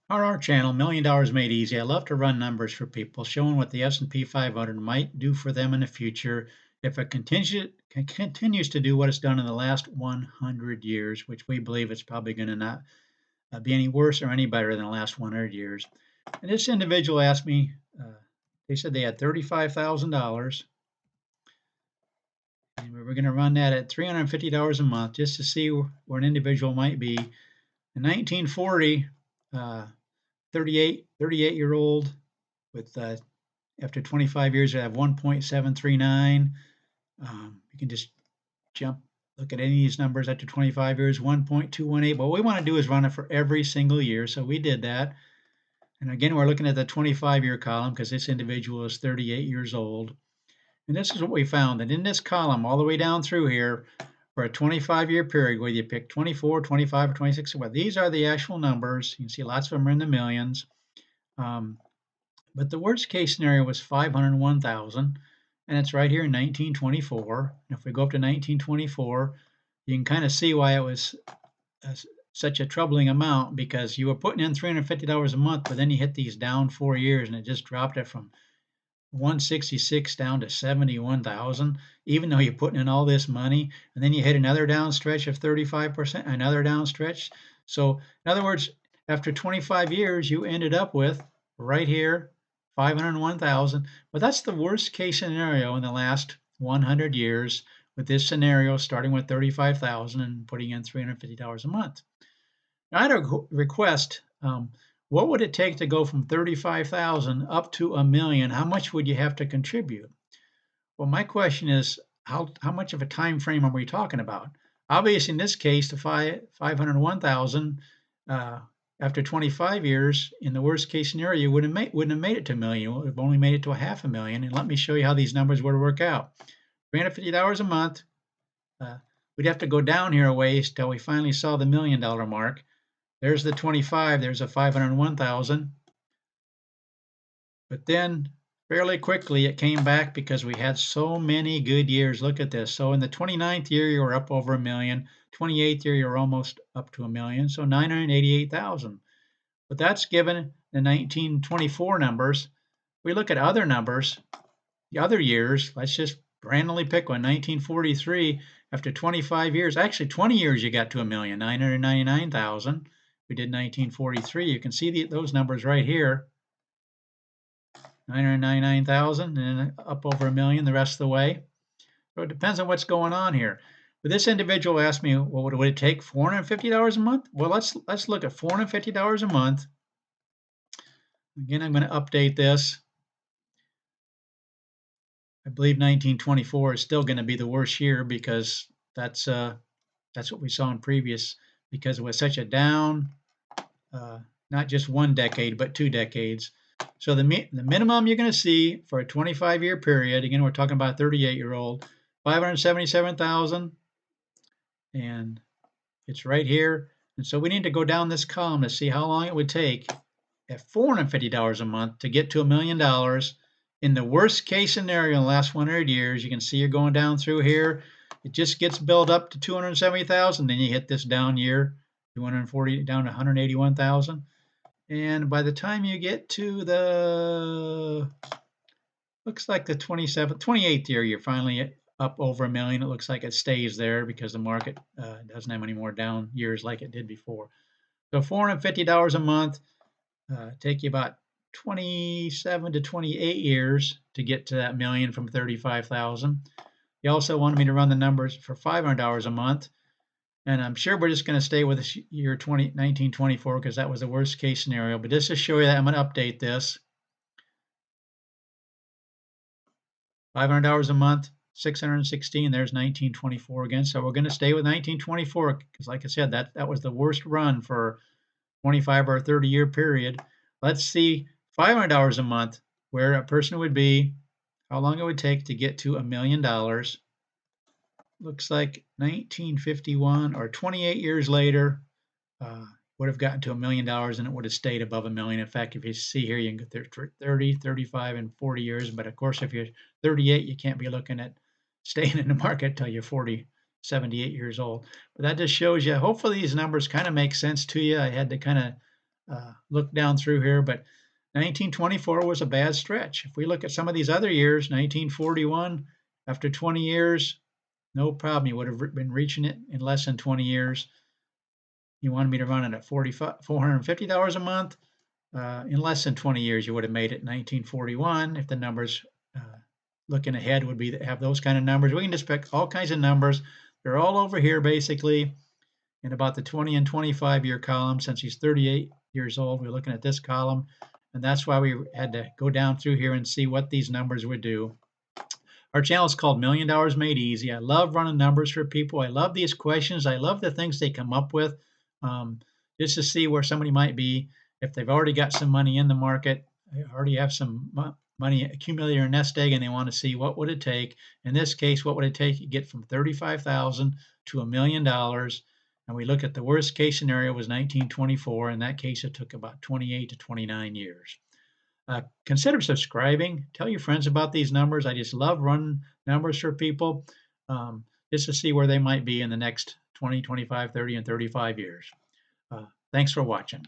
On our channel, $1 Million Made Easy, I love to run numbers for people, showing what the S&P 500 might do for them in the future if it continues to do what it's done in the last 100 years, which we believe it's probably going to not be any worse or any better than the last 100 years. And this individual asked me, they said they had $35,000, and we were going to run that at $350 a month just to see where an individual might be. In 1940, 38-year-old with after 25 years, I have 1.739. You can just look at any of these numbers after 25 years, 1.218. What we want to do is run it for every single year. So we did that. And again, we're looking at the 25-year column because this individual is 38 years old. And this is what we found, that in this column, all the way down through here, for a 25-year period, whether you pick 24, 25, or 26, well, these are the actual numbers. You can see lots of them are in the millions. But the worst case scenario was 501,000, and it's right here in 1924. And if we go up to 1924, you can kind of see why it was such a troubling amount, because you were putting in $350 a month, but then you hit these down 4 years and it just dropped it from 166 down to 71,000, even though you're putting in all this money. And then you hit another down stretch of 35%, another down stretch. So in other words, after 25 years, you ended up with right here, 501,000. But that's the worst case scenario in the last 100 years, with this scenario starting with 35,000 and putting in $350 a month. Now, I had a request. What would it take to go from 35,000 up to $1 million? How much would you have to contribute? Well, my question is, how much of a time frame are we talking about? Obviously, in this case, the 501,000 after 25 years, in the worst case scenario, you wouldn't have made it to $1 million. You would have only made it to $500,000. And let me show you how these numbers would work out. $350 a month. We'd have to go down here a ways till we finally saw the $1 million mark. There's the 25, there's a 501,000. But then fairly quickly it came back because we had so many good years. Look at this. So in the 29th year, you were up over $1 million. 28th year, you're almost up to $1 million. So 988,000. But that's given the 1924 numbers. We look at other numbers, the other years. Let's just randomly pick one. 1943, after 25 years, actually 20 years, you got to $1 million, 999,000. We did 1943. You can see those numbers right here. 999,000 and up over $1 million the rest of the way. So it depends on what's going on here. But this individual asked me, well, would it take $450 a month? Well, let's look at $450 a month. Again, I'm going to update this. I believe 1924 is still going to be the worst year, because that's what we saw in previous, because it was such a down, not just one decade, but 2 decades. So the minimum you're going to see for a 25-year period, again, we're talking about a 38-year-old, 577,000, and it's right here. And so we need to go down this column to see how long it would take at $450 a month to get to $1 million. In the worst case scenario in the last 100 years, you can see you're going down through here. It just gets built up to 270,000. Then you hit this down year, 240 down to 181,000. And by the time you get to the, looks like the 28th year, you're finally up over $1 million. It looks like it stays there because the market doesn't have any more down years like it did before. So $450 a month, take you about 27 to 28 years to get to that $1 million from 35,000. You also wanted me to run the numbers for $500 a month. And I'm sure we're just going to stay with this year 1924 because that was the worst case scenario. But just to show you that, I'm going to update this. $500 a month, 616. There's 1924 again. So we're going to stay with 1924 because, like I said, that was the worst run for 25 or 30-year period. Let's see $500 a month, where a person would be, how long it would take to get to $1 million. Looks like 1951 or 28 years later would have gotten to $1 million, and it would have stayed above $1 million. In fact, if you see here, you can get there 30, 35, and 40 years. But of course, if you're 38, you can't be looking at staying in the market till you're 40, 78 years old. But that just shows you, hopefully these numbers kind of make sense to you. I had to kind of look down through here, but 1924 was a bad stretch. If we look at some of these other years, 1941, after 20 years, no problem. You would have been reaching it in less than 20 years. You wanted me to run it at $450 a month. In less than 20 years, you would have made it in 1941 if the numbers looking ahead would be have those kind of numbers. We can just pick all kinds of numbers. They're all over here basically in about the 20 and 25 year column. Since he's 38 years old, we're looking at this column, and that's why we had to go down through here and see what these numbers would do. Our channel is called $1 Million Made Easy. I love running numbers for people. I love these questions. I love the things they come up with, just to see where somebody might be. If they've already got some money in the market, they already have some money accumulated in a nest egg, and they want to see what would it take. In this case, what would it take to get from 35,000 to $1 million? And we look at the worst case scenario was 1924. In that case, it took about 28 to 29 years. Consider subscribing. Tell your friends about these numbers. I just love running numbers for people, just to see where they might be in the next 20, 25, 30, and 35 years. Thanks for watching.